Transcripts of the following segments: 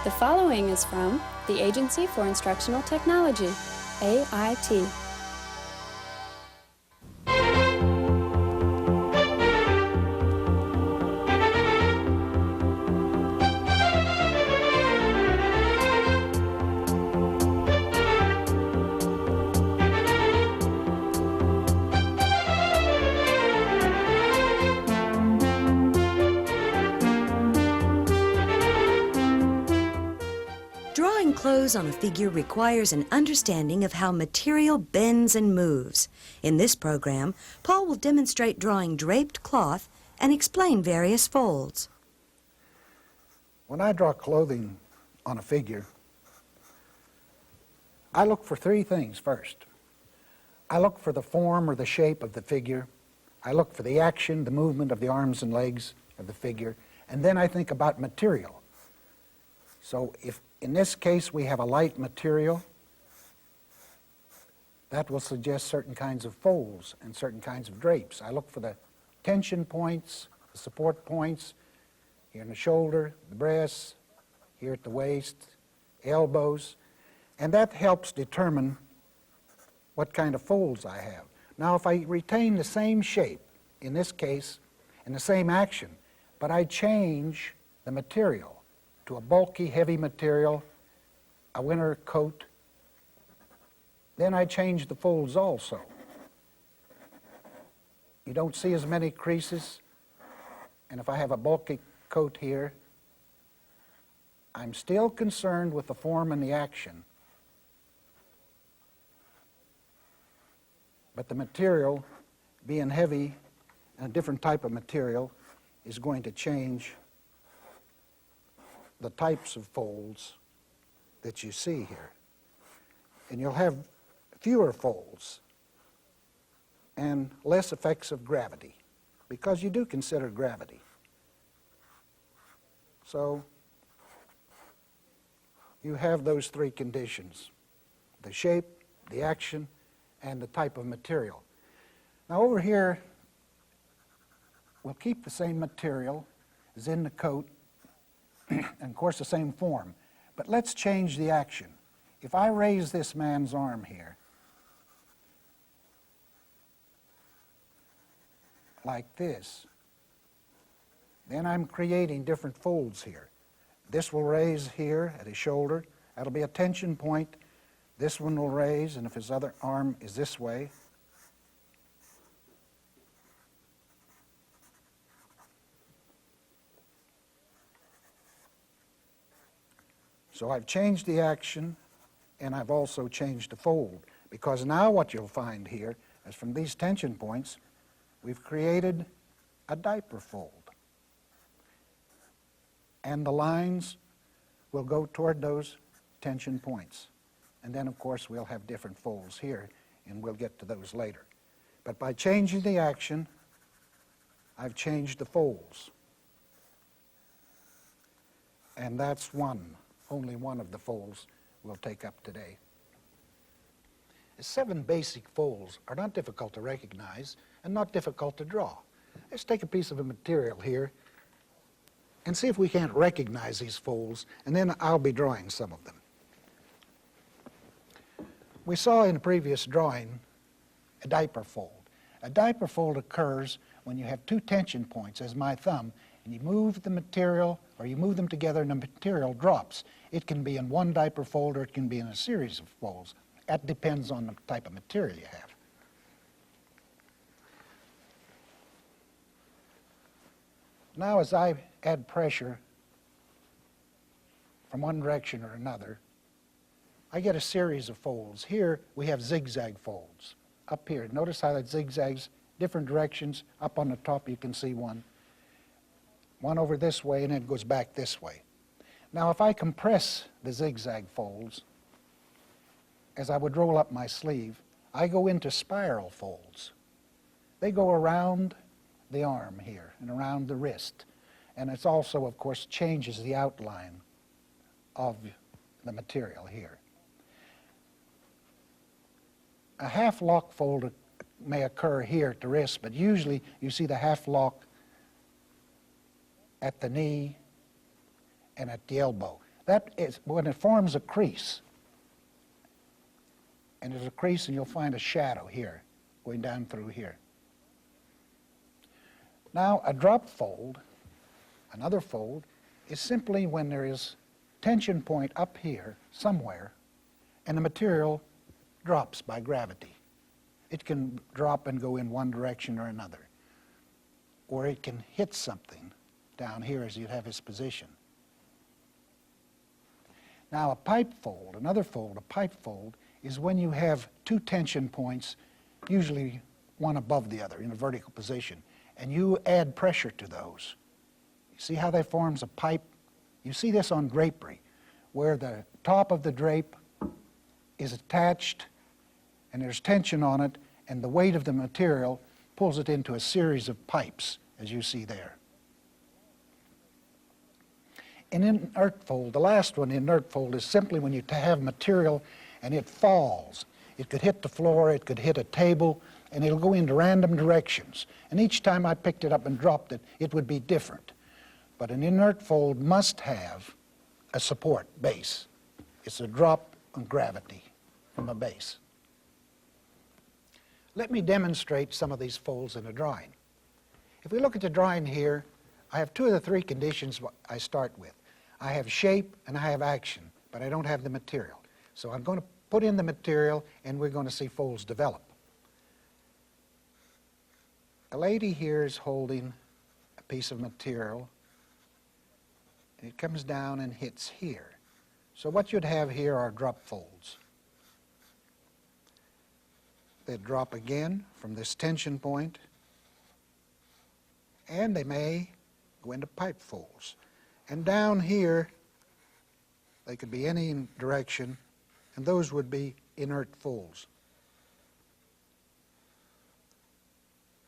The following is from the Agency for Instructional Technology, AIT. Drawing clothes on a figure requires an understanding of how material bends and moves. In this program, Paul will demonstrate drawing draped cloth and explain various folds. When I draw clothing on a figure, I look for three things first. I look for the form or the shape of the figure. I look for the action, the movement of the arms and legs of the figure, and then I think about material. So if in this case we have a light material, that will suggest certain kinds of folds and certain kinds of drapes. I look for the tension points, the support points, here in the shoulder, the breast, here at the waist, elbows, and that helps determine what kind of folds I have. Now if I retain the same shape, in this case, and the same action, but I change the material to a bulky, heavy material, a winter coat, then I change the folds also. You don't see as many creases, and if I have a bulky coat here, I'm still concerned with the form and the action, but the material, being heavy and a different type of material, is going to change the types of folds that you see here. And you'll have fewer folds and less effects of gravity, because you do consider gravity. So you have those three conditions: the shape, the action, and the type of material. Now over here, we'll keep the same material as in the coat, and of course the same form, but let's change the action. If I raise this man's arm here, like this, then I'm creating different folds here. This will raise here at his shoulder. That'll be a tension point. This one will raise, and if his other arm is this way, so I've changed the action, and I've also changed the fold, because now what you'll find here is from these tension points, we've created a diaper fold. And the lines will go toward those tension points. And then, of course, we'll have different folds here, and we'll get to those later. But by changing the action, I've changed the folds. And that's only one of the folds we'll take up today. The 7 basic folds are not difficult to recognize and not difficult to draw. Let's take a piece of a material here and see if we can't recognize these folds, and then I'll be drawing some of them. We saw in a previous drawing a diaper fold. A diaper fold occurs when you have 2 tension points, as my thumb, and you move the material, or you move them together and the material drops. It can be in one diaper fold or it can be in a series of folds. That depends on the type of material you have. Now as I add pressure from one direction or another, I get a series of folds. Here we have zigzag folds. Up here, notice how that zigzags different directions. Up on the top you can see one over this way, and then it goes back this way. Now if I compress the zigzag folds, as I would roll up my sleeve, I go into spiral folds. They go around the arm here and around the wrist, and it's also, of course, changes the outline of the material here. A half lock fold may occur here at the wrist, but usually you see the half lock at the knee and at the elbow. That is when it forms a crease. And there's a crease, and you'll find a shadow here, going down through here. Now, a drop fold, another fold, is simply when there is tension point up here somewhere, and the material drops by gravity. It can drop and go in one direction or another, or it can hit something down here as you'd have its position. Now, a pipe fold, another fold, a pipe fold, is when you have two tension points, usually one above the other in a vertical position, and you add pressure to those. You see how that forms a pipe? You see this on drapery, where the top of the drape is attached and there's tension on it, and the weight of the material pulls it into a series of pipes, as you see there. An inert fold, the last one, inert fold, is simply when you have material and it falls. It could hit the floor, it could hit a table, and it'll go into random directions. And each time I picked it up and dropped it, it would be different. But an inert fold must have a support base. It's a drop of gravity from a base. Let me demonstrate some of these folds in a drawing. If we look at the drawing here, I have two of the three conditions I start with. I have shape and I have action, but I don't have the material. So I'm going to put in the material and we're going to see folds develop. A lady here is holding a piece of material, and it comes down and hits here. So what you'd have here are drop folds. They drop again from this tension point, and they may go into pipe folds. And down here, they could be any direction, and those would be inert folds.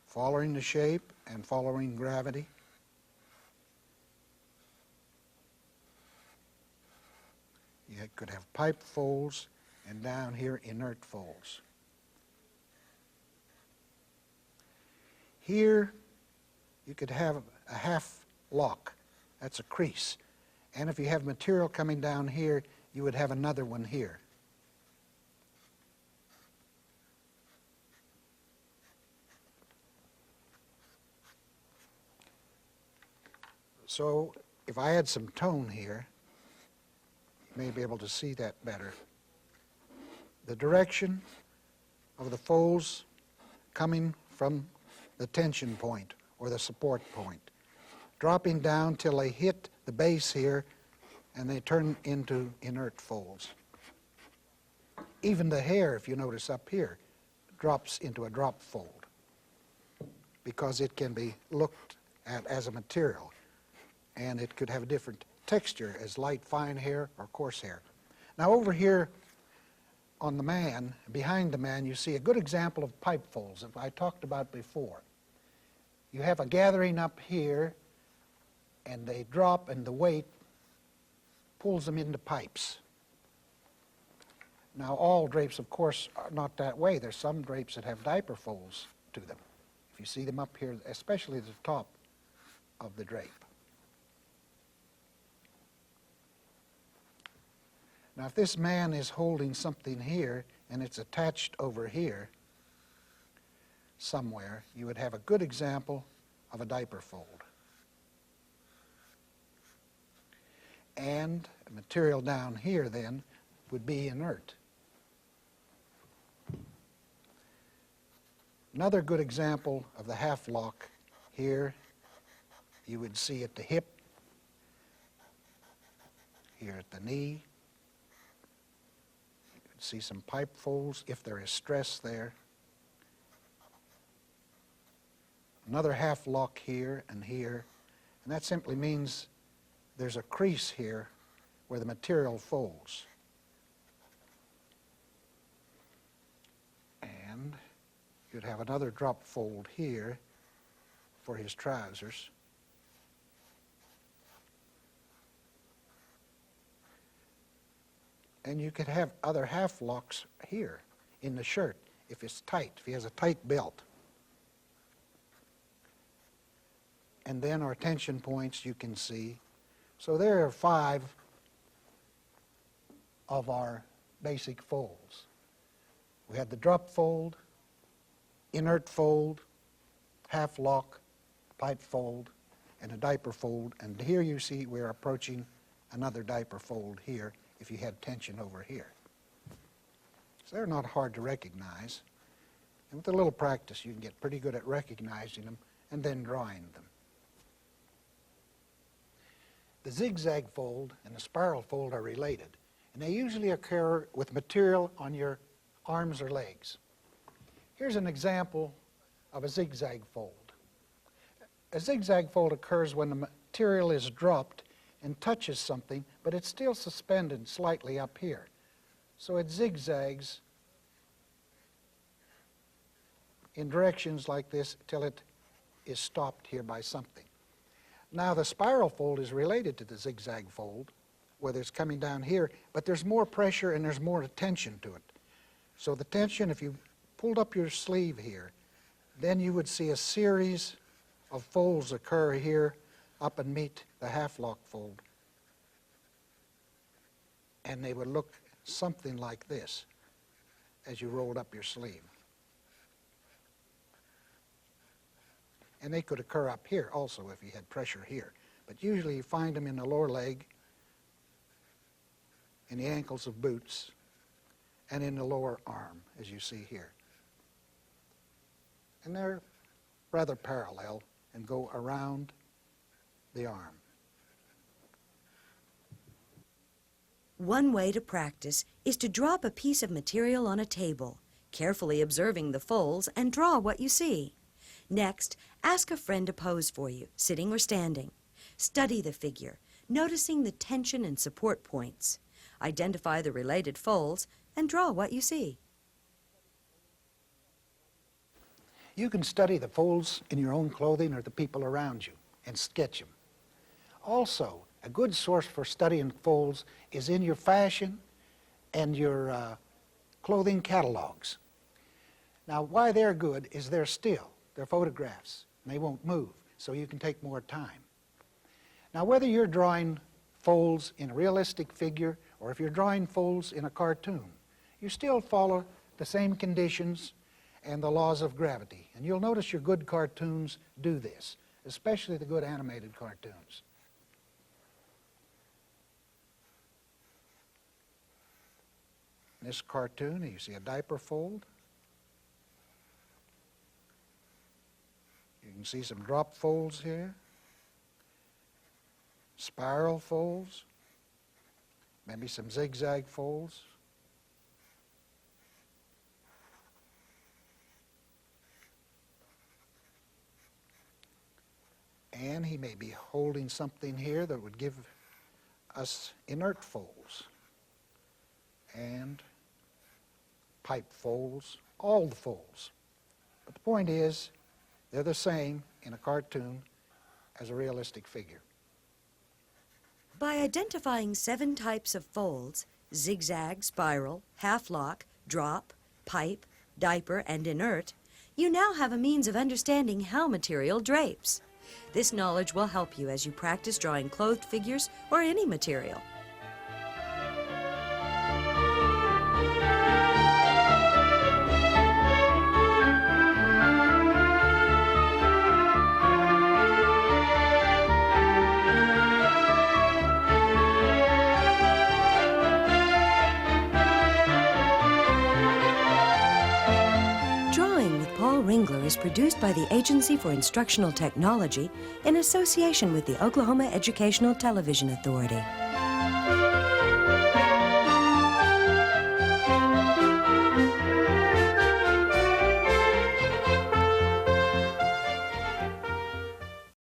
Following the shape and following gravity. You could have pipe folds, and down here, inert folds. Here, you could have a half lock. That's a crease. And if you have material coming down here, you would have another one here. So if I add some tone here, you may be able to see that better. The direction of the folds coming from the tension point or the support point, dropping down till they hit the base here and they turn into inert folds. Even the hair, if you notice up here, drops into a drop fold because it can be looked at as a material, and it could have a different texture as light fine hair or coarse hair. Now over here on the man, behind the man, you see a good example of pipe folds that I talked about before. You have a gathering up here, and they drop, and the weight pulls them into pipes. Now, all drapes, of course, are not that way. There's some drapes that have diaper folds to them. If you see them up here, especially at the top of the drape. Now, if this man is holding something here, and it's attached over here somewhere, you would have a good example of a diaper fold. And the material down here, then, would be inert. Another good example of the half lock here, you would see at the hip, here at the knee. You could see some pipe folds if there is stress there. Another half lock here and here, and that simply means there's a crease here where the material folds. And you'd have another drop fold here for his trousers. And you could have other half locks here in the shirt if it's tight, if he has a tight belt. And then our tension points you can see. So there are 5 of our basic folds. We had the drop fold, inert fold, half lock, pipe fold, and a diaper fold. And here you see we're approaching another diaper fold here if you had tension over here. So they're not hard to recognize. And with a little practice, you can get pretty good at recognizing them and then drawing them. The zigzag fold and the spiral fold are related, and they usually occur with material on your arms or legs. Here's an example of a zigzag fold. A zigzag fold occurs when the material is dropped and touches something, but it's still suspended slightly up here. So it zigzags in directions like this till it is stopped here by something. Now the spiral fold is related to the zigzag fold, whether it's coming down here, but there's more pressure and there's more tension to it. So the tension, if you pulled up your sleeve here, then you would see a series of folds occur here up and meet the half-lock fold. And they would look something like this as you rolled up your sleeve. And they could occur up here also if you had pressure here. But usually you find them in the lower leg, in the ankles of boots, and in the lower arm, as you see here. And they're rather parallel and go around the arm. One way to practice is to drop a piece of material on a table, carefully observing the folds, and draw what you see. Next, ask a friend to pose for you, sitting or standing. Study the figure, noticing the tension and support points. Identify the related folds and draw what you see. You can study the folds in your own clothing or the people around you and sketch them. Also, a good source for studying folds is in your fashion and your clothing catalogs. Now, why they're good is they're still. They're photographs, and they won't move, so you can take more time. Now, whether you're drawing folds in a realistic figure or if you're drawing folds in a cartoon, you still follow the same conditions and the laws of gravity. And you'll notice your good cartoons do this, especially the good animated cartoons. In this cartoon, you see a diaper fold. You can see some drop folds here, spiral folds, maybe some zigzag folds. And he may be holding something here that would give us inert folds and pipe folds, all the folds. But the point is, they're the same in a cartoon as a realistic figure. By identifying 7 types of folds, zigzag, spiral, half-lock, drop, pipe, diaper, and inert, you now have a means of understanding how material drapes. This knowledge will help you as you practice drawing clothed figures or any material. Paul Ringler is produced by the Agency for Instructional Technology in association with the Oklahoma Educational Television Authority.